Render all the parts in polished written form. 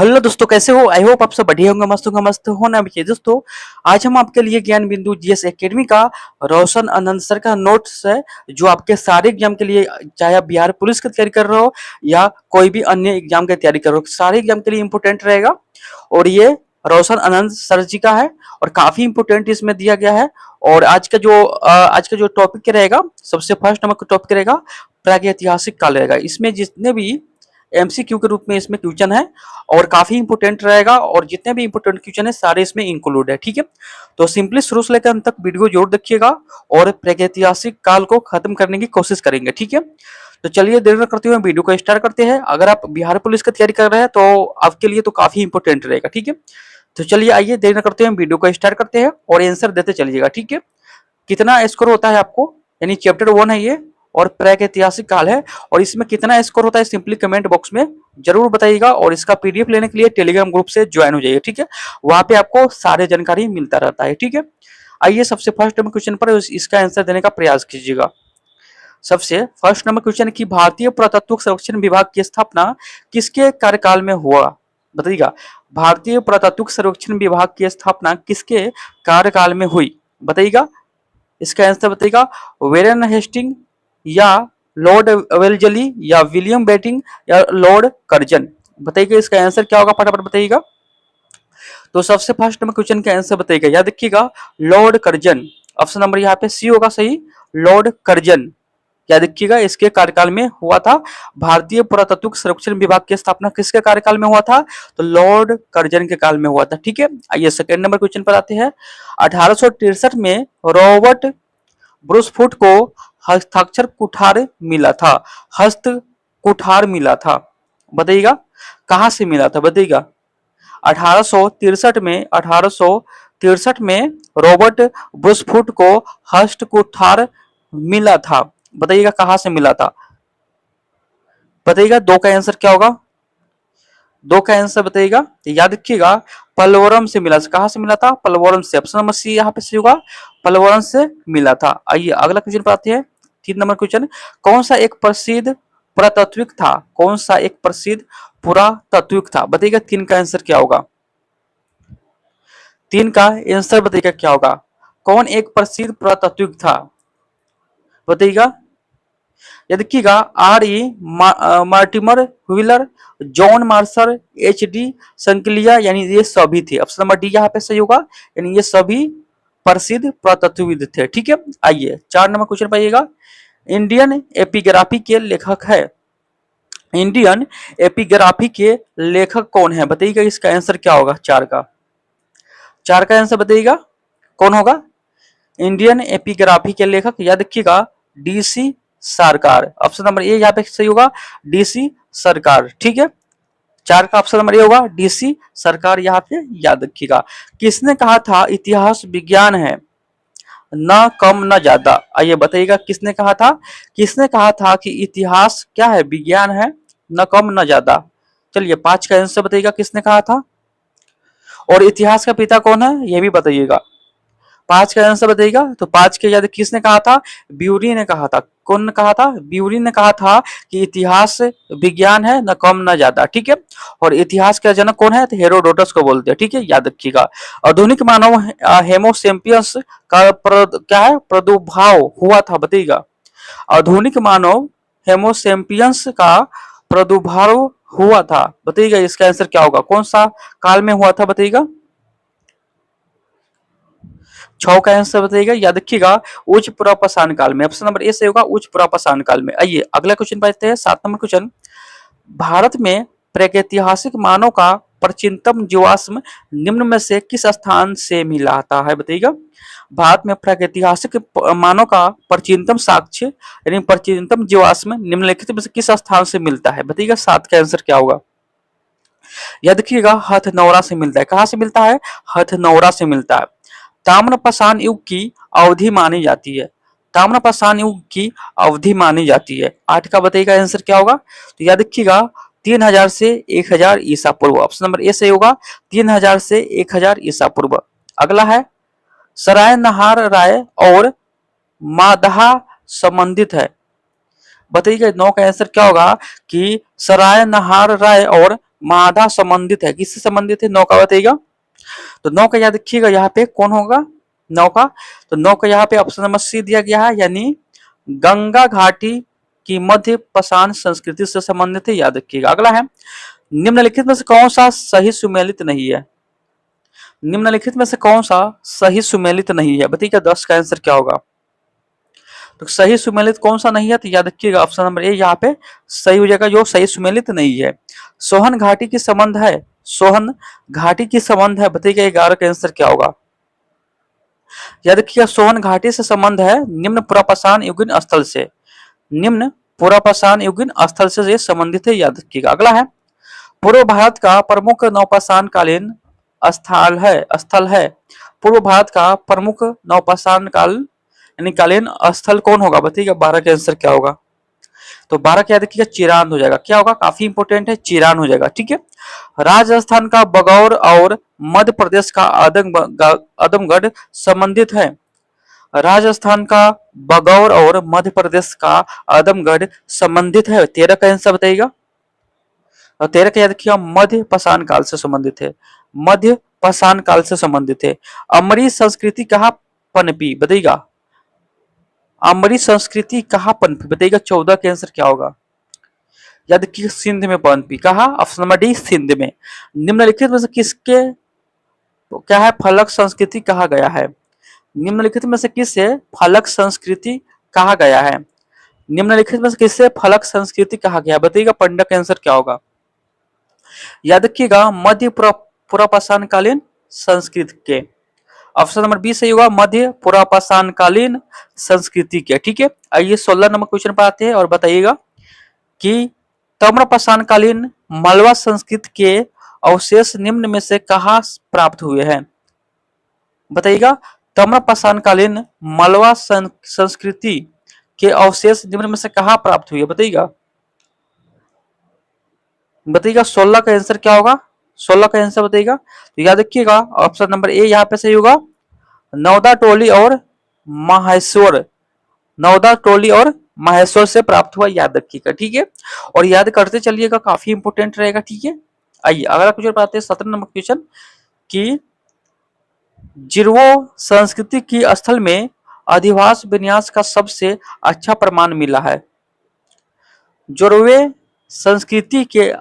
Hello दोस्तों, कैसे हो? आई होप आप सब बढ़िया होंगे, मस्त होना भी चाहिए। दोस्तों, आज हम आपके लिए ज्ञान बिंदु जीएस एकेडमी का रोशन आनंद सर का नोट्स है, जो आपके सारे एग्जाम के लिए, चाहे आप बिहार पुलिस की तैयारी कर रहे हो या कोई भी अन्य एग्जाम की तैयारी कर रहे हो, सारे एग्जाम के लिए इंपोर्टेंट रहेगा। और ये रोशन आनंद सर जी का है और काफी इंपोर्टेंट इसमें दिया गया है। और आज का जो टॉपिक रहेगा, सबसे फर्स्ट नंबर का टॉपिक रहेगा प्रागैतिहासिक काल रहेगा। इसमें जितने भी एमसीक्यू के रूप में इसमें क्वेश्चन है और काफी इंपोर्टेंट रहेगा, और जितने भी इंपोर्टेंट क्वेश्चन है सारे इसमें इंक्लूड है। ठीक है, तो सिंपली शुरू से लेकर अंत तक वीडियो जरूर देखिएगा और प्रागैतिहासिक काल को खत्म करने की कोशिश करेंगे। ठीक है, तो चलिए देर न करते हुए वीडियो को स्टार्ट करते हैं। अगर आप बिहार पुलिस की तैयारी कर रहे हैं तो आपके लिए तो काफी इंपोर्टेंट रहेगा। ठीक है, तो चलिए आइए देर न करते हुए वीडियो को स्टार्ट करते हैं और आंसर देते चलिएगा। ठीक है, कितना स्कोर होता है आपको, यानी चैप्टर 1 है ये और प्रागैतिहासिक काल है, और इसमें कितना स्कोर होता है सिंपली कमेंट बॉक्स में जरूर बताइएगा। और इसका पीडीएफ लेने के लिए टेलीग्राम ग्रुप से ज्वाइन हो जाइए। ठीक है, वहां पे आपको सारे जानकारी मिलता रहता है। ठीक है, आइए सबसे फर्स्ट नंबर क्वेश्चन पर इसका आंसर देने का प्रयास कीजिएगा। सबसे फर्स्ट नंबर क्वेश्चन की भारतीय पुरातत्व संरक्षण विभाग की स्थापना किसके कार्यकाल में हुआ? बताइएगा, भारतीय पुरातत्व सर्वेक्षण विभाग की स्थापना किसके कार्यकाल में हुई? बताइएगा, इसका आंसर बताइएगा। वेरेन हेस्टिंग या लॉर्ड वेलजली या विलियम बेटिंग या लॉर्ड कर्जन? बताइएगा इसका आंसर क्या होगा, फटाफट बताइएगा। तो सबसे फर्स्ट नंबर क्वेश्चन का आंसर बताइएगा, याद रखिएगा लॉर्ड कर्जन। ऑप्शन नंबर यहाँ पे सी होगा सही, लॉर्ड कर्जन। याद रखिएगा इसके कार्यकाल में हुआ था। भारतीय पुरातत्व सर्वेक्षण विभाग की स्थापना किसके कार्यकाल में हुआ था? तो लॉर्ड कर्जन के काल में हुआ था। ठीक है, आइए सेकंड नंबर क्वेश्चन पर आते हैं। 1863 में रॉबर्ट ब्रूसफुट को हस्ताक्षर कुठार मिला था। हस्त कुठार मिला था, बताइएगा कहां से मिला था? बताइएगा 1863 में रॉबर्ट ब्रूसफुट को हस्त कुठार मिला था। बताइएगा कहां से मिला था? बताइएगा दो का आंसर क्या होगा? दो का आंसर बताइएगा। याद रखिएगा पलवरम से मिला। कहां से मिला था? पलवरम से। ऑप्शन नंबर सी यहाँ पे सही होगा, पलवरम से मिला था। आइए अगला क्वेश्चन पर आते हैं। 3 नंबर क्वेश्चन, कौन सा एक प्रसिद्ध पुरातात्विक था? कौन सा एक प्रसिद्ध पुरातात्विक था? बताइएगा 3 का आंसर क्या होगा? 3 का आंसर बताइएगा क्या होगा? कौन एक प्रसिद्ध पुरातात्विक था? बताइएगा। ये देखिएगा R E Mortimer Wheeler, John Marshall, H D Sankalia, यानी ये सभी थे। ऑप्शन नंबर डी यहाँ पे सही होगा, यानी ये सभी प्रसिद्ध पुरातत्वविद थे। ठीक है, आइए 4 नंबर क्वेश्चन पाइएगा। इंडियन एपिग्राफी के लेखक है। इंडियन एपिग्राफी के लेखक कौन है? बताइएगा इसका आंसर क्या होगा? 4 का आंसर बताइएगा कौन होगा? इंडियन एपिग्राफी के लेखक याद रखिएगा डीसी सरकार। ऑप्शन नंबर ए यहाँ पे सही होगा, डीसी सरकार। ठीक है, 4 का ऑप्शन नंबर ए होगा, डीसी सरकार यहाँ पे याद रखिएगा। किसने कहा था इतिहास विज्ञान है, न कम न ज्यादा? आइए बताइएगा किसने कहा था? किसने कहा था कि इतिहास क्या है? विज्ञान है, न कम न ज्यादा। चलिए 5 का आंसर बताइएगा किसने कहा था, और इतिहास का पिता कौन है ये भी बताइएगा। 5 का आंसर बताइएगा। तो 5 के याद किसने कहा था? ब्यूरी ने कहा था। कौन ने कहा था? ब्यूरी ने कहा था कि इतिहास विज्ञान है, न कम न ज्यादा। ठीक है, और इतिहास का जनक कौन है? तो हेरोडोटस को बोलते हैं। ठीक है, याद रखिएगा। आधुनिक मानव हेमोसेम्पियंस का क्या है प्रादुर्भाव हुआ था? बताइएगा आधुनिक मानव हेमोसेम्पियंस का प्रादुर्भाव हुआ था। बताइएगा इसका आंसर क्या होगा? कौन सा काल में हुआ था? बताइएगा 6 का आंसर बताइएगा। याद रखिएगा उच्च पुरापाषाण काल में। ऑप्शन नंबर ए से होगा उच्च पुरापाषाण काल में। आइए अगला क्वेश्चन पढ़ते हैं। 7 नंबर क्वेश्चन, भारत में प्रागैतिहासिक मानव का प्राचीनतम जीवाश्म निम्न में से किस स्थान से मिला आता है? बताइएगा भारत में प्रागैतिहासिक मानव का प्राचीनतम साक्ष्य यानी प्राचीनतम जीवाश्म निम्नलिखित में से किस स्थान से मिलता है? बताइएगा 7 का आंसर क्या होगा? याद रखिएगा हथनौरा से मिलता है। कहां से मिलता है? हथनौरा से मिलता है। ताम्रपाषाण युग की अवधि मानी जाती है। ताम्रपाषाण युग की अवधि मानी जाती है। 8 का बताइएगा आंसर क्या होगा? तो याद रखिएगा 3000 से 1000 ईसा पूर्व। ऑप्शन नंबर ए सही होगा, 3000 से 1000 ईसा पूर्व। अगला है सराय नहार राय और मादहा संबंधित है। बताइएगा 9 का आंसर क्या होगा कि सराय नहार राय और मादा संबंधित है, किससे संबंधित है? नौ का बताइएगा। तो नौ का याद रखिएगा, यहाँ पे कौन होगा? नौ का। तो नौ का यहाँ पे ऑप्शन नंबर सी दिया गया है, यानी गंगा घाटी की मध्य पाषाण संस्कृति से संबंधित है, याद रखिएगा। अगला है, निम्नलिखित में से कौन सा सही सुमेलित नहीं है? निम्नलिखित में से कौन सा सही सुमेलित नहीं है? बताइएगा 10 का आंसर क्या होगा? तो सही सुमेलित कौन सा नहीं है? तो याद रखिएगा ऑप्शन नंबर ए यहाँ पे सही हो जाएगा, जो सही सुमेलित नहीं है। सोहन घाटी की संबंध है, सोहन घाटी की संबंध है, बताइएगा 11 का आंसर क्या होगा? याद रखिएगा सोहन घाटी से संबंध है निम्न पुरापाषाण युगीन स्थल से, निम्न पुरापाषाण युगीन स्थल से ये संबंधित है, याद रखिएगा। अगला है, पूर्व भारत का प्रमुख नवपाषाण कालीन स्थल है। पूर्व भारत का प्रमुख नवपाषाण काल यानी कालीन स्थल कौन होगा? बताइएगा 12 का आंसर क्या होगा? तो 12 क्या देखिएगा? चिरान हो जाएगा। क्या होगा? काफी इंपोर्टेंट है, चिरान हो जाएगा। ठीक है। राजस्थान का बगौर और मध्य प्रदेश का आदमगढ़ संबंधित है। राजस्थान का बगौर और मध्य प्रदेश का आदमगढ़ संबंधित है। 13 का आंसर बताइएगा। और 13 का याद रखिएगा मध्य पाषाण काल से संबंधित है, मध्य पाषाण काल से संबंधित है। अमरी संस्कृति कहाँ पनपी? बताइएगा अमरी संस्कृति कहाँ पनपी? बताइएगा 14 के आंसर क्या होगा? याद रखिए सिंध में पनपी। कहा? ऑप्शन नंबर डी सिंध में। निम्नलिखित में से किसके क्या है फलक संस्कृति कहा गया है? निम्नलिखित में से किससे फलक संस्कृति कहा गया है? निम्नलिखित में से किससे फलक संस्कृति कहा गया? बताइएगा 15 का आंसर क्या होगा? याद रखिएगा मध्य पुरापाषाण कालीन संस्कृति के। ऑप्शन नंबर बी सही होगा, मध्य पुरापाषाण कालीन संस्कृति के। ठीक है। आइए 16 नंबर क्वेश्चन पर आते हैं और बताइएगा कि ताम्रपाषाण कालीन मालवा संस्कृति के अवशेष निम्न में से कहाँ प्राप्त हुए हैं? बताइएगा ताम्रपाषाण कालीन मालवा संस्कृति के अवशेष निम्न में से कहाँ प्राप्त हुए? बताइएगा 16 का आंसर क्या होगा? 16 का आंसर बताइएगा। तो याद रखिएगा ऑप्शन नंबर ए यहाँ पे सही होगा, नौदा टोली और माहेश्वर, नौदा टोली और माहेश्वर से प्राप्त हुआ, याद रखिएगा। ठीक है। और याद करते चलिएगा, काफी इंपोर्टेंट रहेगा। ठीक है। आइए अगला क्वेश्चन पाते हैं 17 नंबर क्वेश्चन की जिरवो संस्कृति की स्थल में अधिवास विन्यास का सबसे अच्छा प्रमाण मिला है। जोरवे संस्कृति के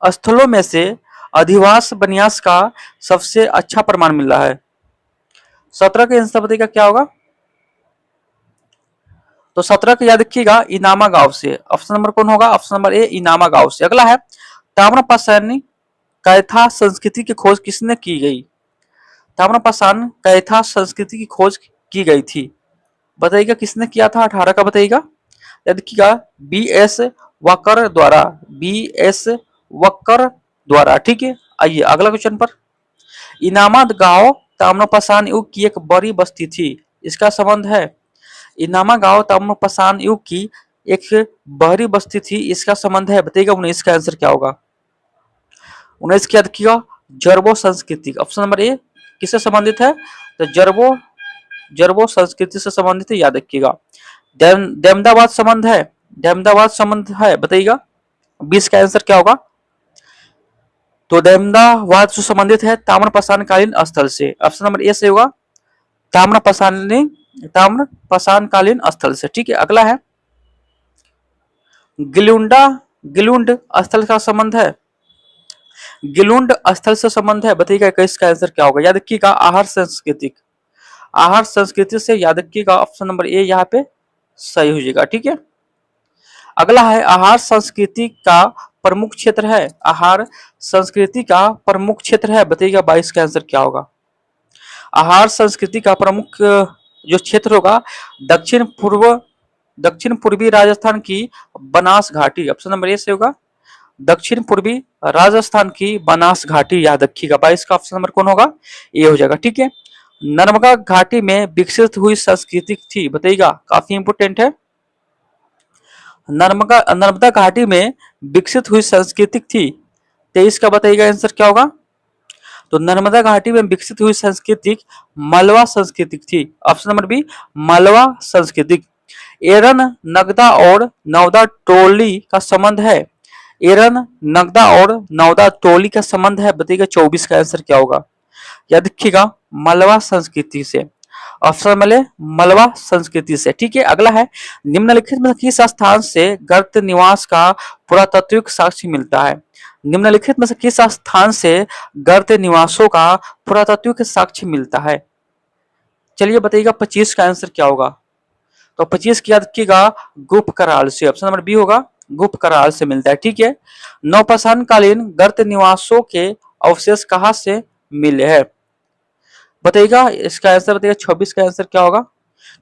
स्थलों में से अधिवास विन्यास का सबसे अच्छा प्रमाण मिला है। 17 का आंसर बताइएगा क्या होगा? तो 17 का याद रखिएगा इनामा गांव से। ऑप्शन नंबर कौन होगा? ऑप्शन नंबर ए इनामा गांव से। अगला है, ताम्रपाषाणी कैथा संस्कृति की खोज किसने की गई? ताम्रपाषाण कैथा संस्कृति की खोज की गई थी, बताइएगा किसने किया था? 18 का बताइएगा। याद रखिएगा बी.एस. वक्कर द्वारा, बी.एस. वक्कर द्वारा। ठीक है। आइए अगला क्वेश्चन पर, इनामा गांव ताम्रपाषाण युग की एक बड़ी बस्ती थी, इसका संबंध है। इनामा गांव ताम्रपाषाण युग की एक बड़ी बस्ती थी, इसका संबंध है। बताइएगा 19 का आंसर क्या होगा? 19 क्या रखिएगा? जरबो संस्कृति। ऑप्शन नंबर ए किससे संबंधित है? तो जरबो संस्कृति से संबंधित है, याद रखिएगा। देमदावाद संबंध है, देमदावाद संबंध है, बताइएगा 20 का आंसर क्या होगा? तो देमदावाद से संबंधित है ताम्रपाषाण कालीन स्थल से। ऑप्शन नंबर ए से होगा ताम्रपाषाण कालीन स्थल से। ठीक है। अगला है, गिलुंड स्थल का संबंध है, गिलुंड स्थल से संबंध है, बताइएगा 21 का आंसर क्या होगा? याद रखिएगा आहार संस्कृति से, याद रखिएगा ऑप्शन नंबर ए यहाँ पे सही हो जाएगा। ठीक है। अगला है, आहार संस्कृति का प्रमुख क्षेत्र है, आहार संस्कृति का प्रमुख क्षेत्र है, बताइएगा 22 का आंसर क्या होगा? आहार संस्कृति का प्रमुख जो क्षेत्र होगा दक्षिण पूर्वी राजस्थान की बनास घाटी। ऑप्शन नंबर ए से होगा दक्षिण पूर्वी राजस्थान की बनास घाटी, याद रखिएगा। 22 का ऑप्शन नंबर कौन होगा? ए हो जाएगा। ठीक है। नर्मदा घाटी में विकसित हुई संस्कृति थी, बताइएगा, काफी इंपोर्टेंट है। नर्मदा घाटी में विकसित हुई संस्कृति थी, 23 का बताइएगा आंसर क्या होगा? तो नर्मदा घाटी में विकसित हुई संस्कृति मालवा संस्कृति थी। ऑप्शन नंबर बी मालवा संस्कृति। एरन, नगदा और नौदा टोली का संबंध है, एरन, नगदा और नवदा टोली का संबंध है, बताइएगा 24 का आंसर क्या होगा। याद रखिएगा मलवा संस्कृति से। ऑप्शन मिले मलवा संस्कृति से। ठीक है, अगला है निम्नलिखित में किस स्थान से गर्त निवास का पुरातात्विक साक्ष्य मिलता है। निम्नलिखित में से किस स्थान से गर्त निवासों का पुरातात्विक साक्ष्य मिलता है। चलिए बताइएगा 25 का आंसर क्या होगा। तो 25 की याद रखिएगा गुप्त कराल से। ऑप्शन नंबर बी होगा, गुप्त कराल से मिलता है। ठीक है, नवपाषाण कालीन गर्त निवासों के अवशेष कहाँ से मिले हैं, बताइएगा इसका आंसर। बताइएगा 26 का आंसर क्या होगा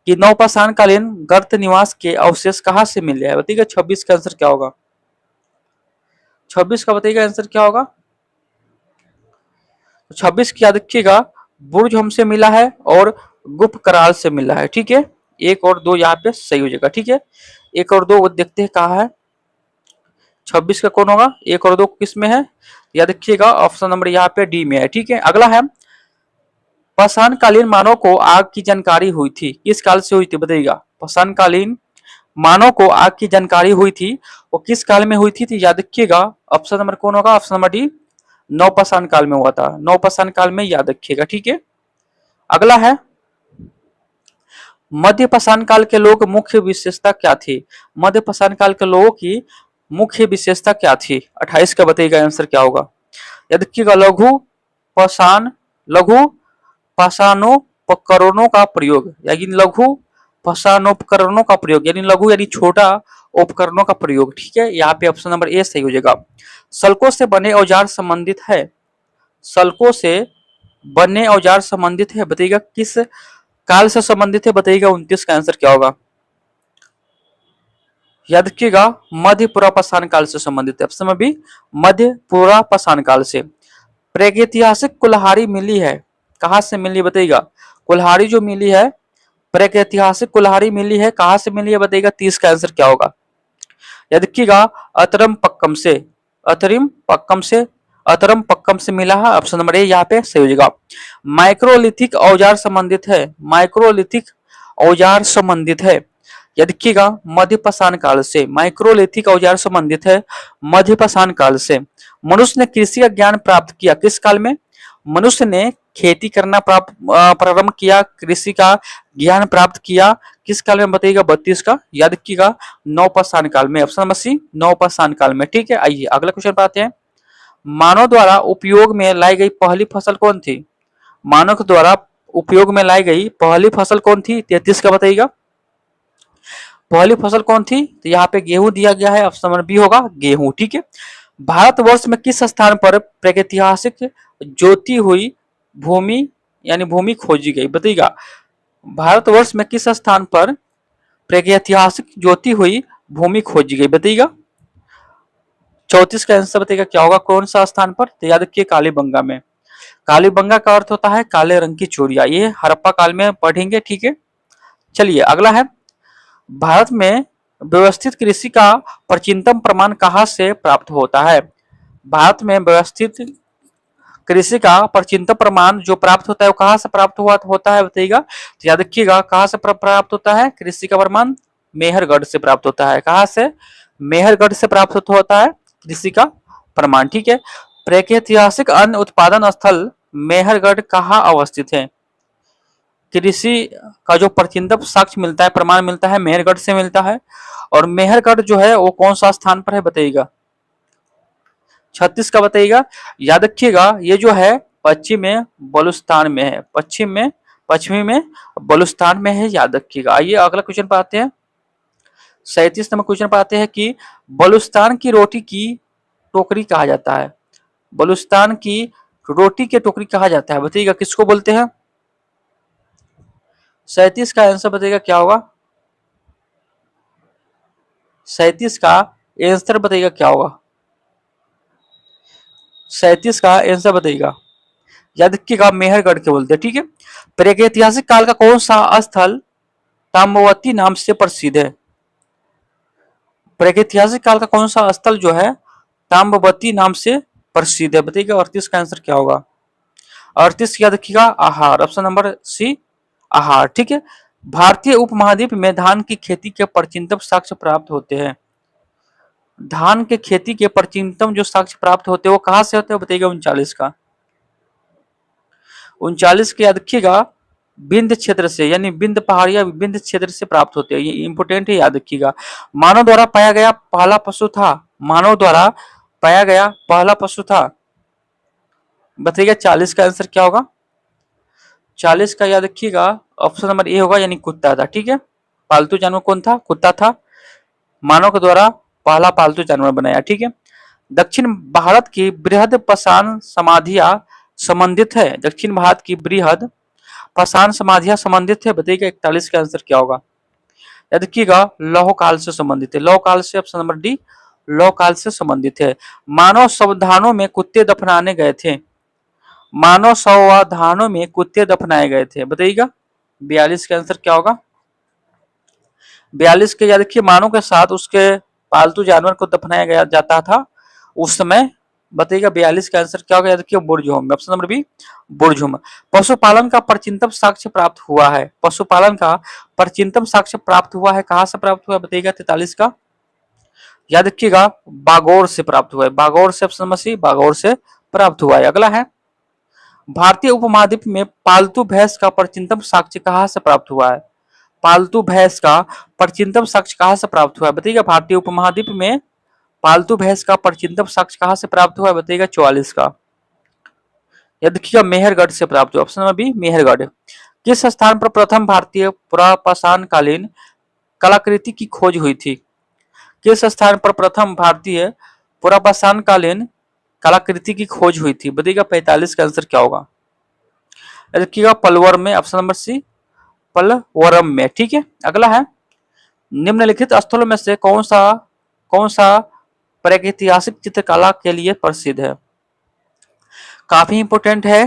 कि नवपाषाण कालीन गर्त निवास के अवशेष कहाँ से मिले हैं। बताइएगा 26 का आंसर क्या होगा। 26 का बताइएगा आंसर क्या होगा। 26 की याद रखिएगा बुर्ज हमसे मिला है और गुप्त कराल से मिला है। ठीक है, एक और दो यहाँ पे सही हो जाएगा। ठीक है, एक और दो देखते हैं कहाँ है। 26 का कौन होगा, एक और दो किस में है, याद रखिएगा ऑप्शन नंबर यहाँ पे डी में है। ठीक है, अगला है पाषाण कालीन मानव को आग की जानकारी हुई थी, किस काल से हुई थी, बताइएगा। पाषाण कालीन मानव को आग की जानकारी हुई थी, वो किस काल में हुई थी, तो याद रखिएगा ऑप्शन नंबर कौन होगा, ऑप्शन नंबर डी नवपाषाण काल में हुआ था। नवपाषाण काल में, याद रखिएगा। ठीक है, अगला है मध्य पाषाण काल के लोग मुख्य विशेषता क्या थी। मध्य पाषाण काल के लोगों की मुख्य विशेषता क्या थी। 28 का बताइएगा आंसर क्या होगा। याद रखिएगा लघु पाषाण, लघु पाषाणोपकरणों का प्रयोग, यानी लघु पाषाणोपकरणों का प्रयोग, यानी लघु यानी छोटा उपकरणों का प्रयोग। ठीक है, यहाँ पे ऑप्शन नंबर ए सही हो जाएगा। सल्कों से बने औजार संबंधित है, सल्कों से बने औजार संबंधित है, बताइएगा किस काल से संबंधित है, बताइएगा 29 का आंसर क्या होगा। याद रखिएगा मध्य पुरापाषाण काल से संबंधित है। ऑप्शन बी मध्य पुरापाषाण काल से। प्रागैतिहासिक कुल्हाड़ी मिली है, कहाँ से मिली, बताइएगा। कुल्हाड़ी जो मिली है, प्रागैतिहासिक कुल्हाड़ी मिली है, कहाँ से मिली है, बताइएगा। 30 का आंसर क्या होगा। याद रखिएगा अतरम पक्कम से, अतरिम पक्कम से, अतरम पक्कम से मिला है। ऑप्शन नंबर ए यहाँ पे सही हो जाएगा। माइक्रोलिथिक औजार संबंधित है, माइक्रोलिथिक औजार संबंधित है, याद रखिएगा मध्य पाषाण काल से। माइक्रोलिथिक औजार संबंधित है मध्य पाषाण काल से। मनुष्य ने कृषि का ज्ञान प्राप्त किया किस काल में। मनुष्य ने खेती करना प्रारंभ किया, कृषि का ज्ञान प्राप्त किया किस काल में, बताइएगा 32 का। याद रखिएगा नवपाषाण काल में। ऑप्शन नंबर सी नवपाषाण काल में। ठीक है, आइए अगला क्वेश्चन पर आते हैं। मानव द्वारा उपयोग में लाई गई पहली फसल कौन थी। मानव द्वारा उपयोग में लाई गई पहली फसल कौन थी, 33 का बताइएगा। पहली फसल कौन थी, तो यहाँ पे गेहूं दिया गया है। ऑप्शन नंबर बी होगा गेहूं। ठीक है, भारतवर्ष में किस स्थान पर प्रागैतिहासिक ज्योति हुई भूमि, यानी भूमि खोजी गई, बताइएगा। भारतवर्ष में किस स्थान पर प्रागैतिहासिक ज्योति हुई भूमि खोजी गई, बताइएगा। 34 का आंसर बताइएगा क्या होगा, कौन सा स्थान पर, तो याद रखिए कालीबंगा में। कालीबंगा का अर्थ होता है काले रंग की चूड़िया, ये हड़प्पा काल में पढ़ेंगे। ठीक है, चलिए अगला है भारत में व्यवस्थित कृषि का प्राचीनतम प्रमाण कहाँ से प्राप्त होता है। भारत में व्यवस्थित कृषि का प्राचीनतम प्रमाण जो प्राप्त होता है वो कहाँ से प्राप्त हुआ होता है, बताइएगा। तो याद रखिएगा कहाँ से प्राप्त होता है कृषि का प्रमाण, मेहरगढ़ से प्राप्त होता है। कहाँ से, मेहरगढ़ से प्राप्त होता है कृषि का प्रमाण। ठीक है, प्रागैतिहासिक अन्न उत्पादन स्थल मेहरगढ़ कहाँ अवस्थित है। कृषि का जो प्राचीनतम साक्ष्य मिलता है, प्रमाण मिलता है, मेहरगढ़ से मिलता है। और मेहरगढ़ जो है वो कौन सा स्थान पर है, बताइएगा। 36 का बताइएगा। याद रखिएगा ये जो है पश्चिम में बलूचिस्तान में है, पश्चिम में, पश्चिमी में बलूचिस्तान में है, याद रखिएगा। आइए अगला क्वेश्चन पर आते हैं। 37 नंबर क्वेश्चन पर आते हैं कि बलूचिस्तान की रोटी की टोकरी कहा जाता है। बलूचिस्तान की रोटी की टोकरी कहा जाता है, बताइएगा किसको बोलते हैं। 37 का आंसर बताइएगा क्या होगा। 37 का आंसर बताइएगा क्या होगा। 37 का आंसर बताइएगा। याद रखिएगा मेहरगढ़ के बोलते हैं। ठीक है, प्रागैतिहासिक काल का कौन सा स्थल ताम्रवती नाम से प्रसिद्ध है। प्रागैतिहासिक काल का कौन सा स्थल जो है ताम्रवती नाम से प्रसिद्ध है, बताइएगा। 38 का आंसर क्या होगा। 38 याद रखिएगा आहार, ऑप्शन नंबर सी आहार। ठीक है, भारतीय उपमहाद्वीप में धान की खेती के प्राचीनतम साक्ष्य प्राप्त होते हैं। धान के खेती के प्राचीनतम जो साक्ष्य प्राप्त होते हैं वो कहाँ से होते हैं बताइएगा 39 का। 39 के याद रखिएगा विंध्य क्षेत्र से, यानी विंध्य पहाड़िया विंध्य क्षेत्र से प्राप्त होते हैं, ये इंपोर्टेंट है, याद रखिएगा। मानव द्वारा पाया गया पहला पशु था, मानव द्वारा पाया गया पहला पशु था, बताइएगा 40 का आंसर क्या होगा। 40 का याद रखिएगा ऑप्शन नंबर ए होगा, यानी कुत्ता था। ठीक है, पालतू जानवर कौन था, कुत्ता था, मानव के द्वारा पहला पालतू जानवर बनाया। ठीक है, दक्षिण भारत की बृहद पाषाण समाधियां संबंधित है, दक्षिण भारत की बृहद पाषाण समाधियां संबंधित है, बताइएगा 41 का आंसर क्या होगा। याद रखिएगा लौह काल से संबंधित है, लौह काल से, ऑप्शन नंबर डी लौह काल से संबंधित है। मानव संविधानों में कुत्ते दफनाने गए थे, मानव संविधानों में कुत्ते दफनाए गए थे, बताइएगा 42 का आंसर क्या होगा। 42 के याद रखिए मानव के साथ उसके पालतू जानवर को दफनाया गया जाता था उस समय, बताइएगा 42 का आंसर क्या होगा। याद रखिए Burzahom, option number B Burzahom. पशुपालन का प्राचीनतम साक्ष्य प्राप्त हुआ है, पशुपालन का प्राचीनतम साक्ष्य प्राप्त हुआ है, कहां से प्राप्त हुआ है बताइएगा 43 का। याद रखिएगा बागौर से प्राप्त हुआ है, बागौर से, ऑप्शन नंबर सी बागौर से प्राप्त हुआ है। अगला है भारतीय उपमहाद्वीप में पालतू भैंस का प्राचीनतम साक्ष्य कहां से प्राप्त हुआ है, पालतू भैंस का प्राचीनतम साक्ष्य कहां से प्राप्त हुआ है बताइएगा। भारतीय उपमहाद्वीप में पालतू भैंस का प्राचीनतम साक्ष्य कहां से प्राप्त हुआ है बताइएगा 44 का। याद रखिएगा मेहरगढ़ से प्राप्त हुआ, ऑप्शन नंबर बी मेहरगढ़। किस स्थान पर प्रथम भारतीय पुरापाषाणकालीन कलाकृति की खोज हुई थी, किस स्थान पर प्रथम भारतीय पुरापाषाणकालीन कलाकृति की खोज हुई थी, बताइएगा 45 का आंसर क्या होगा। याद रखिएगा पलवल में, ऑप्शन नंबर सी पलवरम में। ठीक है, अगला है निम्नलिखित स्थलों में से कौन सा प्रागैतिहासिक चित्रकला के लिए प्रसिद्ध है। काफी इंपोर्टेंट है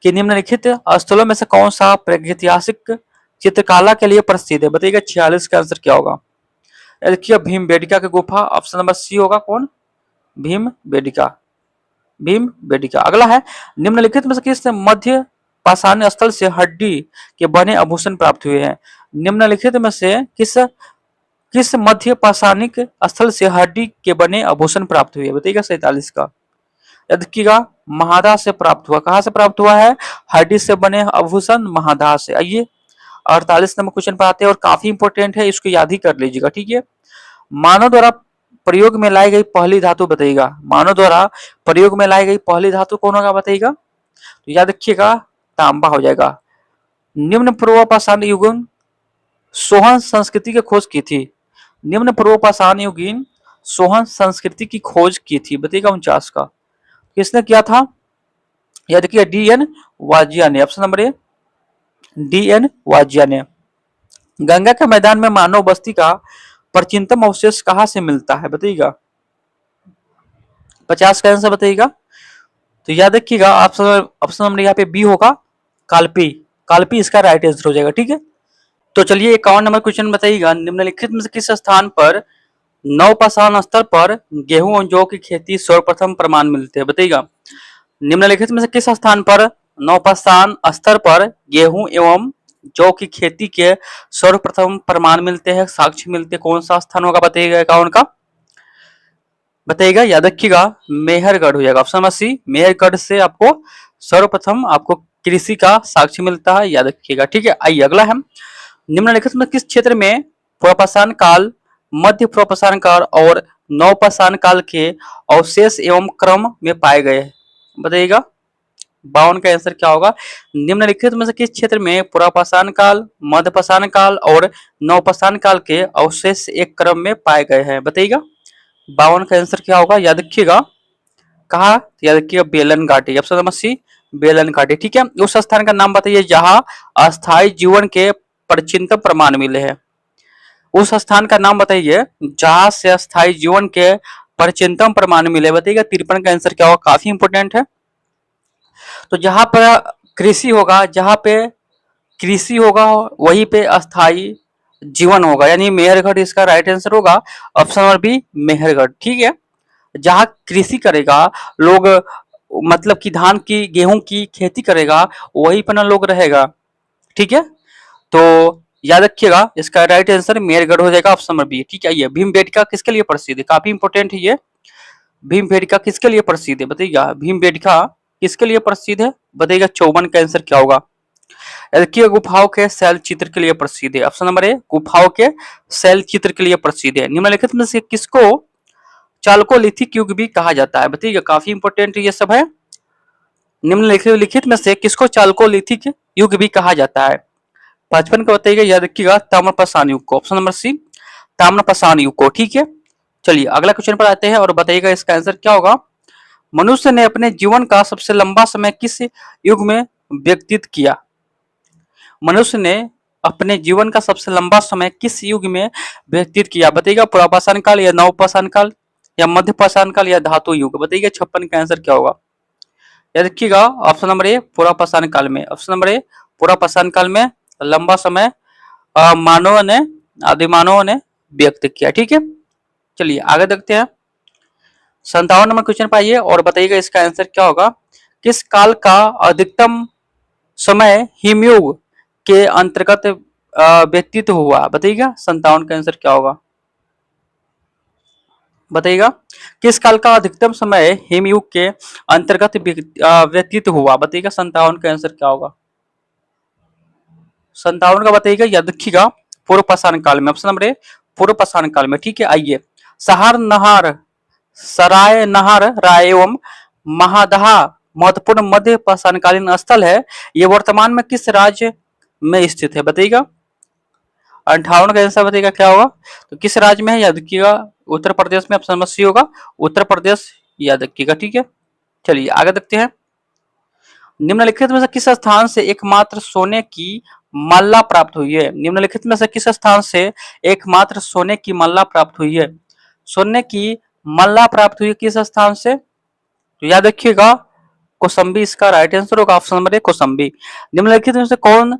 कि निम्नलिखित स्थलों में से कौन सा प्रागैतिहासिक चित्रकला के लिए प्रसिद्ध है, बताइएगा 46 का आंसर क्या होगा। देखिए भीमबेटका की गुफा, ऑप्शन नंबर सी होगा कौन, भीमबेटका, भीमबेटका। अगला है निम्नलिखित में से किस मध्य पाषाण स्थल से हड्डी के बने आभूषण प्राप्त हुए हैं, निम्नलिखित में से किस मध्य पाषाणिक स्थल से हड्डी के बने आभूषण प्राप्त हुए, बताइएगा 47 का। याद रखिएगा महादा से प्राप्त हुआ, कहां से प्राप्त हुआ है, हड्डी से बने आभूषण महादा से। आइए 48 नंबर क्वेश्चन पर आते हैं और काफी इंपोर्टेंट है, इसको याद ही कर लीजिएगा। ठीक है, मानव द्वारा प्रयोग में लाई गई पहली धातु बताइएगा, मानव द्वारा प्रयोग में लाई गई पहली धातु कौन होगा बताइएगा। तो याद रखिएगा तांबा हो जाएगा। निम्न पूर्व पाषाण युगीन सोहन संस्कृति की खोज की थी, निम्न पूर्व पाषाण युगीन सोहन संस्कृति की खोज की थी, बताइएगा 49 का। किसने किया था, याद रखिए डी.एन. वाजिया ने, ऑप्शन नंबर ए डी.एन. वाजिया ने। गंगा के मैदान में मानव बस्ती का प्राचीनतम अवशेष कहां से मिलता है बताइएगा, 50 का आंसर बताइएगा। तो याद रखिएगा ऑप्शन नंबर यहाँ पे बी होगा कालपी, कालपी इसका राइट आंसर हो जाएगा। ठीक है, तो चलिए 51 नंबर क्वेश्चन बताइएगा निम्नलिखित में से किस स्थान पर नवपाषाण स्तर पर गेहूं और जौ की खेती सर्वप्रथम प्रमाण मिलते हैं, बताइएगा। निम्नलिखित में से किस स्थान पर नवपाषाण स्तर पर गेहूं एवं जौ की खेती के सर्वप्रथम प्रमाण मिलते हैं, साक्ष्य मिलते हैं, कौन सा स्थान होगा बताइएगा 51 का, बताइएगा। याद रखिएगा मेहरगढ़ हो जाएगा, ऑप्शन नंबर सी मेहरगढ़ से आपको सर्वप्रथम आपको कृषि का साक्ष्य मिलता है, याद रखिएगा। ठीक है, आइए अगला है निम्नलिखित में किस क्षेत्र में पुरापाषाण काल, मध्य पुरापाषाण काल और नवपाषाण काल के अवशेष एवं क्रम में पाए गए, बताइएगा 52 का आंसर क्या होगा। निम्नलिखित में से किस क्षेत्र में पुरापाषाण काल, मध्यपाषाण काल और नवपाषाण काल के अवशेष एक क्रम में पाए गए हैं, बताइएगा 52 का आंसर क्या होगा। याद रखिएगा कहा, याद रखिएगा बेलन घाटी, ऑप्शन नंबर सी बेलन घाटी। ठीक है, उस स्थान का नाम बताइए जहां अस्थायी जीवन के प्राचीनतम प्रमाण मिले हैं, उस स्थान का नाम बताइए जहां से अस्थायी जीवन के प्राचीनतम प्रमाण मिले, बताइएगा 53 का आंसर क्या होगा, काफी इंपोर्टेंट है। तो जहां पर कृषि होगा, जहां पे कृषि होगा वहीं पे अस्थायी जीवन होगा, यानी मेहरगढ़ इसका राइट आंसर होगा, ऑप्शन नंबर बी मेहरगढ़। ठीक है, जहां कृषि करेगा लोग, मतलब कि धान की गेहूं की खेती करेगा वहीं पर ना लोग रहेगा। ठीक है, तो याद रखिएगा, इसका राइट आंसर मेरगढ़ हो जाएगा, ऑप्शन नंबर बी। ठीक है, ये भीमबेटका किसके लिए प्रसिद्ध है, काफी इंपोर्टेंट है ये। भीमबेटका किसके लिए प्रसिद्ध है बताइएगा, भीमबेटका किसके लिए प्रसिद्ध है बताइएगा। चौवन का आंसर क्या होगा। देखिए, गुफाओं के शैल चित्र के लिए प्रसिद्ध है, ऑप्शन नंबर ए, गुफाओं के शैल चित्र के लिए प्रसिद्ध है। निम्नलिखित में से किसको चालकोलिथिक युग भी कहा जाता है बताइएगा, काफी इंपोर्टेंट ये सब है। निम्नलिखित में से किसको चालकोलिथिक युग भी कहा जाता है। 55 का बताइएगा, याद रखिएगा ताम्रपाषाण युग को, ऑप्शन नंबर सी, ताम्रपाषाण युग को। ठीक है, चलिए अगला क्वेश्चन पर आते हैं और बताइएगा इसका आंसर क्या होगा। मनुष्य ने अपने जीवन का सबसे लंबा समय किस युग में व्यतीत किया। मनुष्य ने अपने जीवन का सबसे लंबा समय किस युग में व्यतीत किया बताइएगा। पुरापाषाण काल या नवपाषाण काल या मध्यपाषाण काल या धातु युग बताइएगा। 56 का आंसर क्या होगा। याद रखिएगा, ऑप्शन नंबर ए, पुरापाषाण काल में। ऑप्शन नंबर ए, पुरापाषाण काल में लंबा समय मानव ने, आदिमानव ने व्यक्त किया। ठीक है, चलिए आगे देखते हैं। 57 नंबर क्वेश्चन पर आइए और बताइएगा इसका आंसर क्या होगा। किस काल का अधिकतम समय हिमयुग के अंतर्गत व्यतीत हुआ बताइएगा। 57 का आंसर क्या होगा बताइएगा। किस काल का अधिकतम समय हिमयुग के अंतर्गत व्यतीत हुआ बताइएगा। 57 का आंसर क्या होगा। 57 का बताइएगा, याद रखिएगा पूर्व पाषाण काल में। ऑप्शन नंबर ए, पूर्व पाषाण काल में। ठीक है, आइए। सहार नहार, सराय नहर राय एवं महादहा महत्वपूर्ण मध्य पाषाणकालीन स्थल है, ये वर्तमान में किस राज्य में स्थित है बताइएगा। 58 का आंसर बताइएगा क्या होगा। तो किस राज्य में है, याद रखिएगा उत्तर प्रदेश में, ऑप्शन नंबर सी होगा, उत्तर प्रदेश, याद रखिएगा। ठीक है, चलिए आगे देखते हैं। निम्नलिखित में से किस स्थान से एकमात्र सोने की माला प्राप्त हुई है। निम्नलिखित में से किस स्थान से एकमात्र सोने की माला प्राप्त हुई है। सोने की माला प्राप्त हुई किस स्थान से, तो याद रखिएगा कौसंबी इसका राइट आंसर होगा, ऑप्शन नंबर ए, कौसंबी। निम्नलिखित में से कौन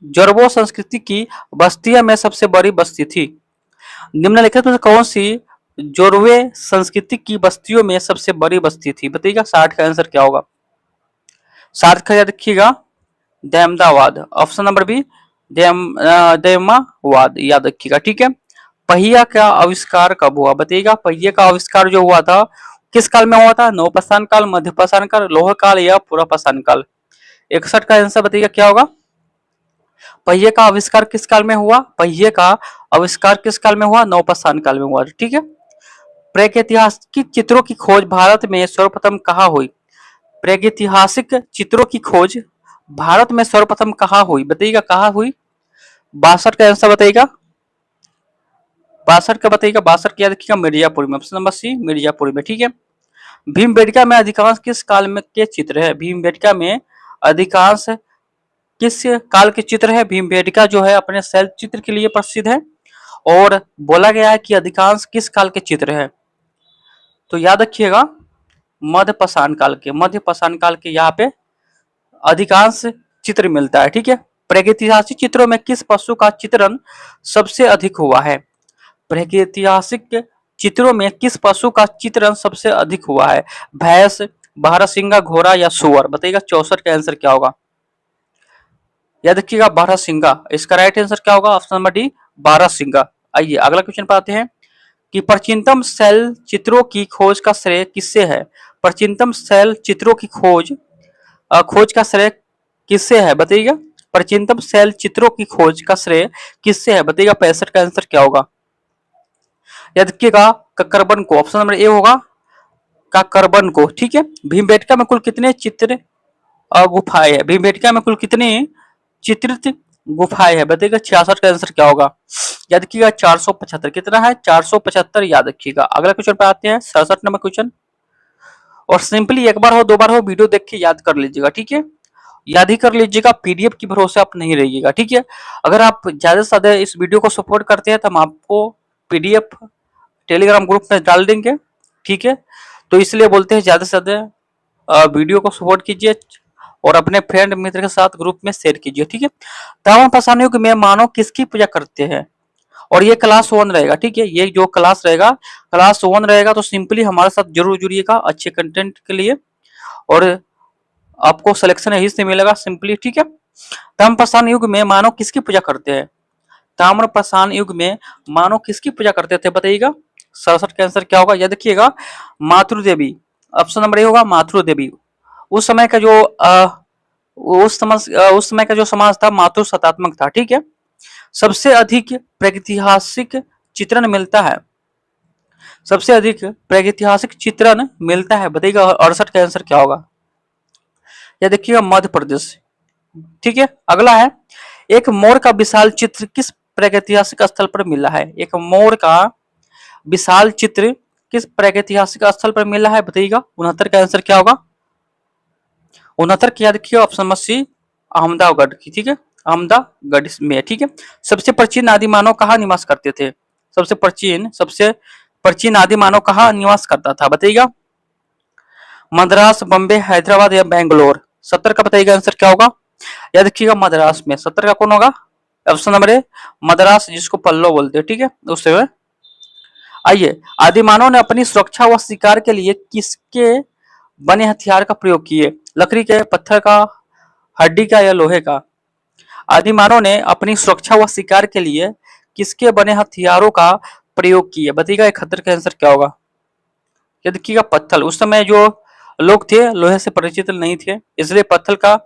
जोरबो संस्कृति की बस्तियों में सबसे बड़ी बस्ती थी। निम्नलिखित में से कौन सी जोरवे संस्कृति की बस्तियों में सबसे बड़ी बस्ती थी बताइएगा। 60 का आंसर क्या होगा। 60 का याद रखिएगा दहमदाबाद, ऑप्शन नंबर बी, दहमावाद, याद रखिएगा। ठीक है, पहिया का आविष्कार कब हुआ बताइएगा। पहिए का आविष्कार जो हुआ था किस काल में हुआ था। नवपाषाण काल, मध्यपाषाण काल, लौह काल या पुरापाषाण काल। 61 का आंसर बताइएगा क्या होगा। पहिए का आविष्कार किस काल में हुआ। पहिए का आविष्कार किस काल में हुआ, नवपाषाण काल में हुआ। ठीक है, प्रागैतिहासिक चित्रों की खोज भारत में सर्वप्रथम कहाँ हुई। प्रागैतिहासिक चित्रों की खोज भारत में सर्वप्रथम कहाँ हुई बताइएगा, कहाँ हुई। 62 का आंसर बताइएगा। 62 का बताइएगा, 62 क्या रखिएगा, मिर्जापुर में, ऑप्शन नंबर सी, मिर्जापुर में। ठीक है, भीमबेटका में अधिकांश किस काल में के चित्र है। भीमबेटका में अधिकांश किस काल के चित्र है। भीमबेटका जो है अपने शैल चित्र के लिए प्रसिद्ध है और बोला गया है कि अधिकांश किस काल के चित्र है, तो याद रखिएगा मध्यपाषाण काल के। मध्यपाषाण काल के यहाँ पे अधिकांश चित्र मिलता है। ठीक है, प्रागैतिहासिक चित्रों में किस पशु का चित्रण सबसे अधिक हुआ है। प्रागैतिहासिक चित्रों में किस पशु का चित्रण सबसे अधिक हुआ है। भैंस, बारहसिंगा, घोड़ा या सुअर बताइएगा। 64 का आंसर क्या होगा। याद रखिएगा बारहसिंगा, इसका राइट आंसर क्या होगा, ऑप्शन नंबर डी, बारहसिंगा। आइए अगला क्वेश्चन पर आते हैं कि प्राचीनतम शैल चित्रों की खोज का श्रेय किससे है। प्राचीनतम शैल चित्रों की खोज का श्रेय किससे है बताइएगा। प्राचीनतम शैल चित्रों की खोज का श्रेय किससे है बताइएगा। 65 का आंसर क्या होगा। याद रखिएगा कक्करबन को, ऑप्शन नंबर ए होगा कक्करबन को। ठीक है, भीमबेटका में कुल कितने चित्र गुफाएं है। भीमबेटका में कुल कितनी चित्रित गुफाएं है बताइएगा। 66 का आंसर क्या होगा। याद रखिएगा 475, कितना है 475, याद रखिएगा। अगला क्वेश्चन पे आते हैं 67 नंबर क्वेश्चन, और सिंपली एक बार हो दो बार हो वीडियो देख के याद कर लीजिएगा। ठीक है, याद ही कर लीजिएगा, पीडीएफ की भरोसे आप नहीं रहिएगा। ठीक है, अगर आप ज्यादा से ज्यादा इस वीडियो को सपोर्ट करते हैं तो हम आपको पीडीएफ टेलीग्राम ग्रुप में डाल देंगे। ठीक है, तो इसलिए बोलते हैं ज्यादा से ज्यादा वीडियो को सपोर्ट कीजिए और अपने फ्रेंड मित्र के साथ ग्रुप में शेयर कीजिए। ठीक है, ताम्रपाषाण युग में मानव किसकी पूजा करते हैं, और ये क्लास 1 रहेगा। ठीक है, ये जो क्लास रहेगा क्लास 1 रहेगा, तो सिंपली हमारे साथ जरूर जुड़िएगा अच्छे कंटेंट के लिए, और आपको सिलेक्शन यही से मिलेगा सिंपली। ठीक है, ताम्रपाषाण युग में मानव किसकी पूजा करते हैं। ताम्रपाषाण युग में मानव किसकी पूजा करते थे बताइएगा। 67 का आंसर क्या होगा, यह देखिएगा मातृ देवी। ऑप्शन नंबर ए होगा मातृ देवी। उस समय का जो उस समय का जो समाज था मातृ सत्तात्मक था, ठीक है। सबसे अधिक प्रागैतिहासिक चित्रण मिलता है, सबसे अधिक प्रागैतिहासिक चित्रण मिलता है बताइएगा। 68 का आंसर क्या होगा, यह देखिएगा मध्य प्रदेश, ठीक है। अगला है, एक मोर का विशाल चित्र किस प्रागैतिहासिक स्थल पर मिला है। एक मोर का विशाल चित्र किस प्रागैतिहासिक स्थल पर मिला है बताइएगा। 69 का आंसर क्या होगा, 69 क्या देखिए ऑप्शन नंबर सी अहमदागढ़ की, ठीक है, अहमदागढ़ में, ठीक है। सबसे प्राचीन आदि मानव कहाँ निवास करते थे। सबसे प्राचीन आदि मानव कहाँ निवास करता था बताइएगा। मद्रास, बम्बे, हैदराबाद या बेंगलोर। 70 का बताइएगा आंसर क्या होगा, याद रखिएगा मद्रास में। 70 का कौन होगा, ऑप्शन नंबर ए मद्रास, जिसको पल्लो बोलते हैं, ठीक है, उससे। आइए, आदिमानव ने अपनी सुरक्षा व शिकार के लिए किसके बने हथियार का प्रयोग किए। लकड़ी के, पत्थर का, हड्डी का या लोहे का। आदिमानव ने अपनी सुरक्षा व शिकार के लिए किसके बने हथियारों का प्रयोग किए बताइएगा। 71 का आंसर क्या होगा, ये देखिएगा पत्थर। उस समय जो लोग थे लोहे से परिचित नहीं थे, इसलिए पत्थर का,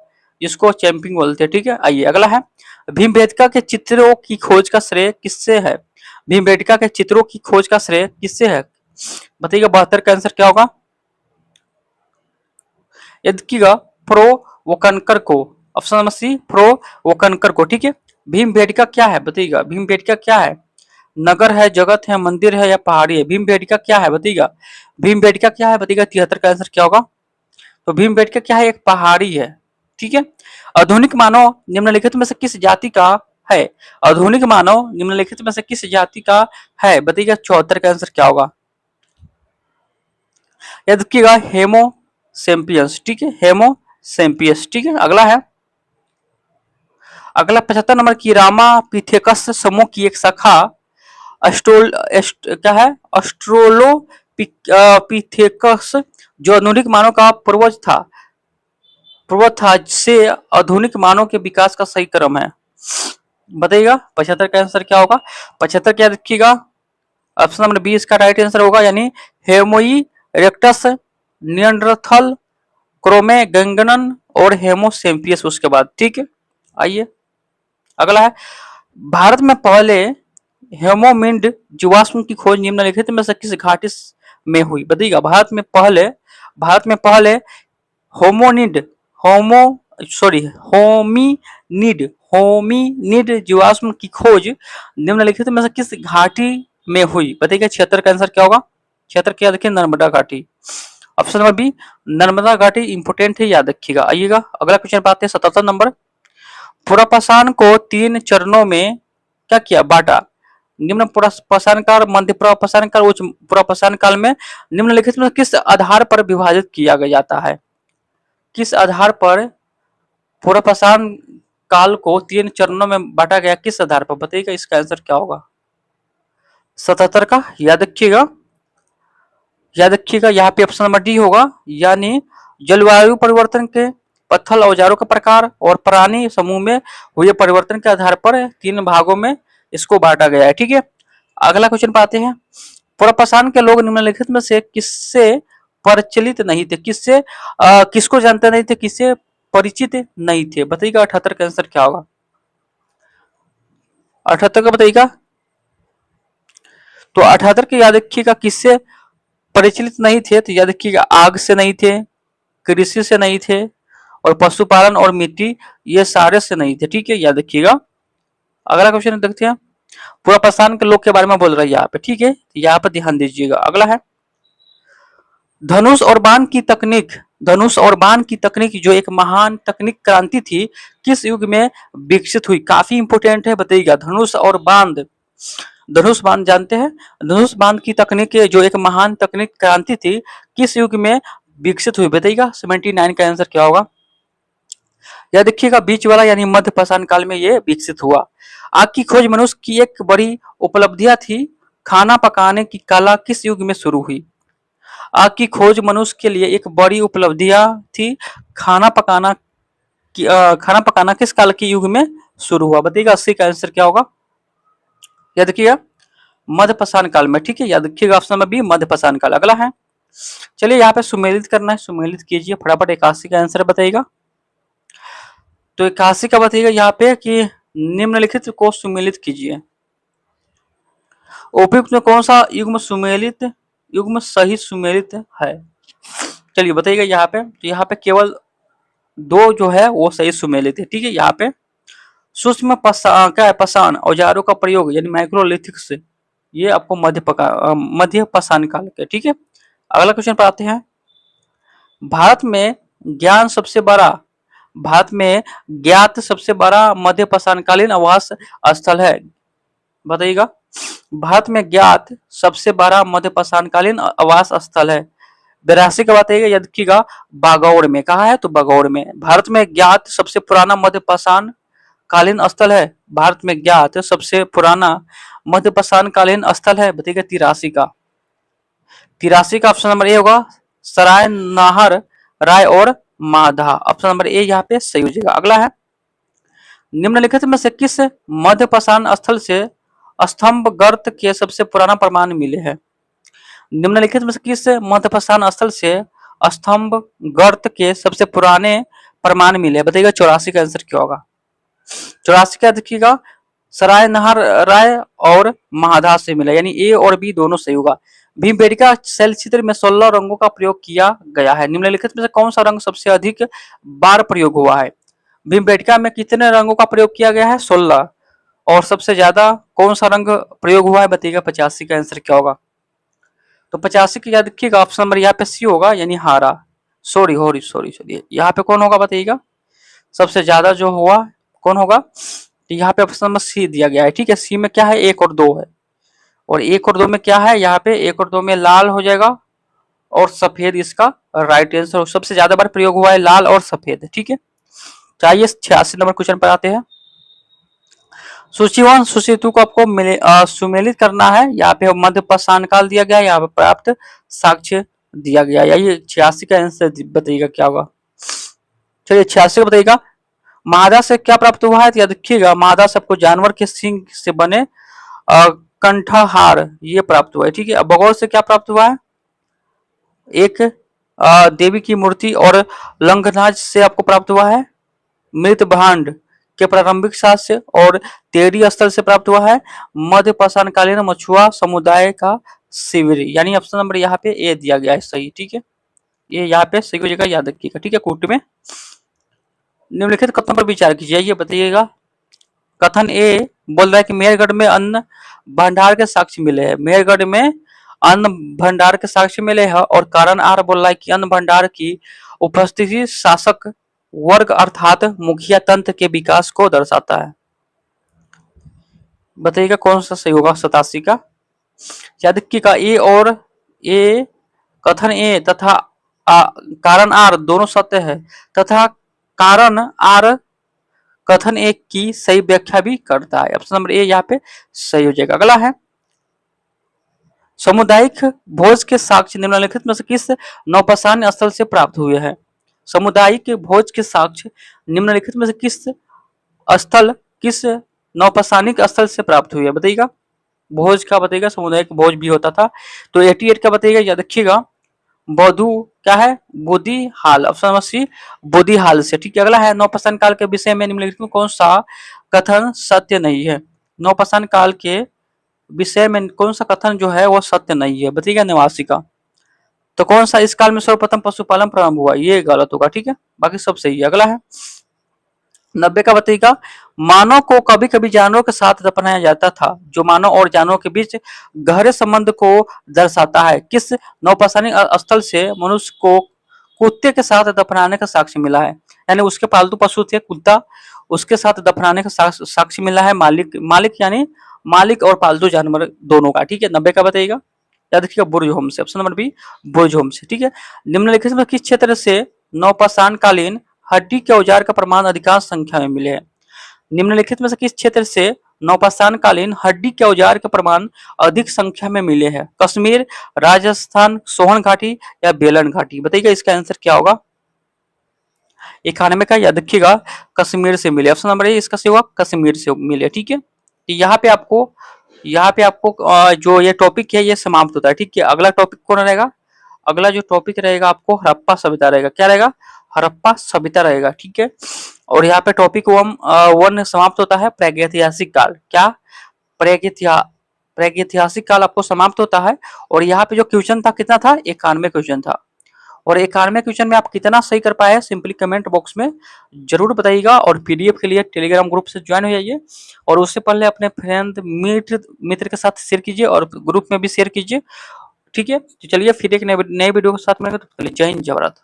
जिसको चैंपिंग बोलते हैं, ठीक है। आइए अगला है, भीमबेटका के चित्रों की खोज का श्रेय किससे है। भीमबेटका के चित्रों की खोज का श्रेय किससे है बताइएगा। 72 का आंसर क्या होगा, ये देखिएगा प्रो वोकनकर को, ऑप्शन नंबर सी प्रो वोकनकर को, ठीक है। भीमबेटका क्या है बताइएगा। भीमबेटका क्या है, नगर है, जगत है, मंदिर है या पहाड़ी है। भीमबेटका क्या है बताइएगा। भीमबेटका क्या है बताइएगा। 73 का आंसर क्या होगा, तो भीमबेटका क्या है, एक पहाड़ी है, ठीक है। आधुनिक मानव निम्नलिखित में से किस जाति का है। आधुनिक मानव निम्नलिखित में से किस जाति का है बताइएगा। 74 का आंसर क्या होगा, याद रखिएगा हेमो सेम्पियंस, ठीक है, हेमो सेम्पियस, ठीक है। अगला है, अगला 75 नंबर की रामा पिथेकस समूह की एक शाखा क्या है, पिथेकस, जो आधुनिक मानव का पूर्वज था से आधुनिक मानव के विकास का सही क्रम है बताइएगा। 75 का आंसर क्या होगा, 75 क्या देखिएगा, ऑप्शन नंबर बी इसका राइट आंसर होगा, यानी हेमोई रेक्टस, नियंडरथल, क्रोमेगंगनन और हेमोसेम्पियस उसके बाद, ठीक है। आइए अगला है, भारत में पहले हेमोमिंड जीवाश्म की खोज निम्नलिखित में से किस घाटी में हुई बताइएगा। भारत में पहले होमोनिड होमो सॉरी होमिनिड जीवाश्म की खोज निम्नलिखित में से किस घाटी में हुई बताइएगा। 76 का आंसर क्या होगा, 76 क्या देखिए नर्मदा घाटी, ऑप्शन नंबर बी नर्मदा घाटी इंपोर्टेंट है, याद रखिएगा। आइएगा अगला क्वेश्चन पाते हैं 77 नंबर। पुरपाषाण को 3 चरणों में क्या किया, बांटा। निम्न पुरपाषाण काल, मध्य पुरपाषाण काल, उच्च पुरपाषाण काल में निम्नलिखित में किस आधार पर विभाजित किया जाता है। किस आधार पर पुरपाषाण काल को 3 चरणों में बांटा गया, किस आधार पर बताइएगा। इसका आंसर क्या होगा, 77 का, याद रखिएगा यहाँ पे ऑप्शन नंबर डी होगा, यानी जलवायु परिवर्तन के, पत्थर औजारों का प्रकार और प्राणी समूह में हुए परिवर्तन के आधार पर 3 भागों में इसको बांटा गया है, ठीक है। अगला क्वेश्चन पाते हैं, पुरपाषाण के लोग निम्नलिखित में से किससे परिचित नहीं थे, किसको जानते नहीं थे, किससे परिचित नहीं थे बताइएगा। 78 का आंसर क्या होगा, 78 का बताइएगा। तो 78 के याद रखिएगा किससे परिचित नहीं थे, तो याद रखिएगा आग से नहीं थे, कृषि से नहीं थे, और पशुपालन और मिट्टी, ये सारे से नहीं थे, ठीक है, याद रखिएगा। अगला क्वेश्चन देखते हैं, पुरपाषाण के लोग के बारे में बोल रहा है यहाँ पे, ठीक है, यहाँ पर ध्यान दीजिएगा। अगला है, धनुष और बाण की तकनीक जो एक महान तकनीक क्रांति थी, किस युग में विकसित हुई। काफी इंपोर्टेंट है बताइएगा। धनुष बाण जानते हैं, धनुष बाण की तकनीक जो एक महान तकनीक क्रांति थी, किस युग में विकसित हुई बताइएगा। 79 का आंसर क्या होगा, यह देखिएगा बीच वाला, यानी मध्य पाषाण काल में ये विकसित हुआ। आग की खोज मनुष्य की एक बड़ी उपलब्धियां थी, खाना पकाने की कला किस युग में शुरू हुई। आग की खोज मनुष्य के लिए एक बड़ी उपलब्धियां थी, खाना पकाना किस काल के युग में शुरू हुआ बताइएगा। 80 का आंसर क्या होगा, याद रखिएगा मध्यपाषाण काल में, ठीक है, याद रखिएगा ऑप्शन नंबर बी मध्यपाषाण काल। अगला है, चलिए यहाँ पे सुमेलित करना है, सुमेलित कीजिए फटाफट, 81 का आंसर बताइएगा। तो 81 का बताइएगा यहाँ पे कि निम्नलिखित को सुमेलित कीजिए, उपयुक्त में कौन सा युग्म सुमेलित युग्म सही सुमेलित है। चलिए बताइएगा यहाँ पे, तो यहाँ पे केवल दो जो है वो सही सुमेलित है, ठीक है। यहाँ पे सूक्ष्म क्या है पाषाण औजारों का प्रयोग यानी माइक्रोलिथिक्स, ये आपको मध्य पाषाण काल के, ठीक है। अगला क्वेश्चन पर आते हैं, भारत में ज्ञान सबसे बड़ा भारत में ज्ञात सबसे बड़ा मध्य पाषाणकालीन आवास स्थल है, बताइएगा। भारत में ज्ञात सबसे बड़ा मध्य पाषाणकालीन आवास स्थल है, 82 का बताइएगा, याद रखिएगा बागौर में। कहा है? तो बागौर में। भारत में ज्ञात सबसे पुराना मध्य पाषाण कालीन स्थल है, भारत में ज्ञात सबसे पुराना मध्य पाषाण कालीन स्थल है, बताइएगा 83 का। 83 का ऑप्शन नंबर ए होगा, सराय नाहर राय और माधा, ऑप्शन नंबर ए यहाँ पे सही हो जाएगा। अगला है, निम्नलिखित में से किस मध्य पाषाण स्थल से स्तंभ गर्त के सबसे पुराना प्रमाण मिले हैं। निम्नलिखित में से किस मध्य पाषाण स्थल से स्तंभ गर्त के सबसे पुराने प्रमाण मिले, बताइएगा 84 का आंसर क्या होगा। 84 का देखिएगा सराय नहर राय और महाधा से मिला, यानी ए और बी दोनों सही होगा। भीमबेटका शैल चित्र में 16 रंगों का प्रयोग किया गया है, निम्नलिखित में से कौन सा रंग सबसे अधिक बार प्रयोग हुआ है। भीमबेटका में कितने रंगों का प्रयोग किया गया है, 16, और सबसे ज्यादा कौन सा रंग प्रयोग हुआ है, बताइएगा 85 का आंसर क्या होगा। तो 85 की याद रखिएगा ऑप्शन नंबर यहाँ पे सी होगा, यानी हारा, सॉरी यहाँ पे कौन होगा बताइएगा, सबसे ज्यादा जो हुआ कौन होगा, तो यहाँ पे ऑप्शन नंबर सी दिया गया है, ठीक है। सी में क्या है, 1 और 2 है, और 1 और 2 में क्या है, यहाँ पे 1 और 2 में लाल हो जाएगा और सफेद इसका राइट आंसर। सबसे ज्यादा बार प्रयोग हुआ है लाल और सफेद, ठीक है। चाहिए 86 नंबर क्वेश्चन पर आते हैं, सूची 1 सूची 2 को आपको सुमेलित करना है। यहाँ पे मध्य पाषाण काल दिया गया है, यहाँ पे प्राप्त साक्ष्य दिया गया है, ये 86 का आंसर बताइएगा क्या होगा। चलिए 86 बताइएगा, मादा से क्या प्राप्त हुआ है, तो याद रखिएगा मादा से आपको जानवर के सींग से बने कंठहार ये प्राप्त हुआ है, ठीक है। अब बगौर से क्या प्राप्त हुआ है, एक देवी की मूर्ति, और लंघनाज से आपको प्राप्त हुआ है मृत भांड के प्रारंभिक साक्ष्य, और तेरी स्थल से प्राप्त हुआ है मध्य पाषाण कालीन मछुआ समुदाय का शिविर, यानी ऑप्शन नंबर यहाँ पे ए दिया गया है सही, ठीक है। ये यहाँ पे सही हो जाएगा, याद रखिएगा, ठीक है। कूट में निम्नलिखित कथन पर विचार कीजिए, ये बताइएगा। कथन ए बोल रहा है कि मेहरगढ़ में अन्न भंडार के साक्ष्य मिले हैं, मेहरगढ़ में अन्न भंडार के साक्ष्य मिले हैं, और कारण आर बोल रहा है कि अन्न भंडार की उपस्थिति शासक वर्ग अर्थात मुखिया तंत्र के विकास को दर्शाता है, बताइएगा कौन सा सही होगा 87 का। याद रखिएगा ए और ए, कथन ए तथा कारण आर दोनों सत्य है, तथा कारण आर कथन एक की सही व्याख्या भी करता है, ऑप्शन नंबर ए यहाँ पे सही हो जाएगा। अगला है, सामुदायिक भोज के साक्ष्य निम्नलिखित में से किस नौपाषाण स्थल से प्राप्त हुए हैं। सामुदायिक भोज के साक्ष्य निम्नलिखित में से किस नौपाषाणिक स्थल से प्राप्त हुए, बताइएगा। भोज का बताइएगा, सामुदायिक भोज भी होता था। तो 88 का बताइएगा, याद रखिएगा बौद्धू क्या है, बुद्धिहाल, ऑप्शन नंबर सी बुद्धिहाल से, ठीक है। अगला है, नौपाषाण काल के विषय में निम्नलिखित में कौन सा कथन सत्य नहीं है। नौपाषाण काल के विषय में कौन सा कथन जो है वो सत्य नहीं है, बताइएगा 89 का। तो कौन सा इस काल में सर्वप्रथम पशुपालन प्रारंभ हुआ, ये गलत होगा, ठीक है, बाकी सब सही है। अगला है 90 का बताइएगा, मानव को कभी कभी जानवरों के साथ दफनाया जाता था, जो मानव और जानवरों के बीच गहरे संबंध को दर्शाता है, किस नौपाषाणिक स्थल से मनुष्य को कुत्ते के साथ दफनाने का साक्ष्य मिला है, यानी उसके पालतू पशु थे कुत्ता, उसके साथ दफनाने का साक्ष्य मिला है मालिक यानी मालिक और पालतू जानवर दोनों का, ठीक है। 90 का बताइएगा, याद रखिएगा बुर्जहोम से, ऑप्शन नंबर बी बुर्जहोम से, ठीक है। निम्नलिखित में किस क्षेत्र से नौपाषाण कालीन हड्डी के औजार का प्रमाण अधिकांश संख्या में मिले हैं। निम्नलिखित में से किस क्षेत्र से नौपाषाण कालीन हड्डी के औजार के प्रमाण अधिक संख्या में मिले हैं, कश्मीर, राजस्थान, सोहन घाटी या बेलन घाटी, बताइएगा इसका आंसर क्या होगा। 91 का याद रखिएगा कश्मीर से मिले, ऑप्शन नंबर ए इसका सही होगा, कश्मीर से मिले, ठीक है। तो यहाँ पे आपको यहाँ पे आपको जो ये टॉपिक है ये समाप्त होता है। ठीक है, अगला टॉपिक कौन रहेगा? अगला जो टॉपिक रहेगा आपको हड़प्पा सभ्यता रहेगा। क्या रहेगा? हड़प्पा सभ्यता रहेगा। ठीक है, और यहाँ पे टॉपिक वन समाप्त होता है प्रागैतिहासिक काल। क्या? प्रागैतिहा प्रागैतिहासिक काल आपको समाप्त होता है। और यहाँ पे जो क्वेश्चन था कितना था? 91 क्वेश्चन था। और 91 क्वेश्चन में आप कितना सही कर पाए सिंपली कमेंट बॉक्स में जरूर बताइएगा। और पीडीएफ के लिए टेलीग्राम ग्रुप से ज्वाइन हो जाइए, और उससे पहले अपने फ्रेंड मित्र मित्र के साथ शेयर कीजिए और ग्रुप में भी शेयर कीजिए। ठीक है, तो चलिए फिर एक नए वीडियो के साथ मिलेंगे। तो चलिए, जय हिंद, जय भारत।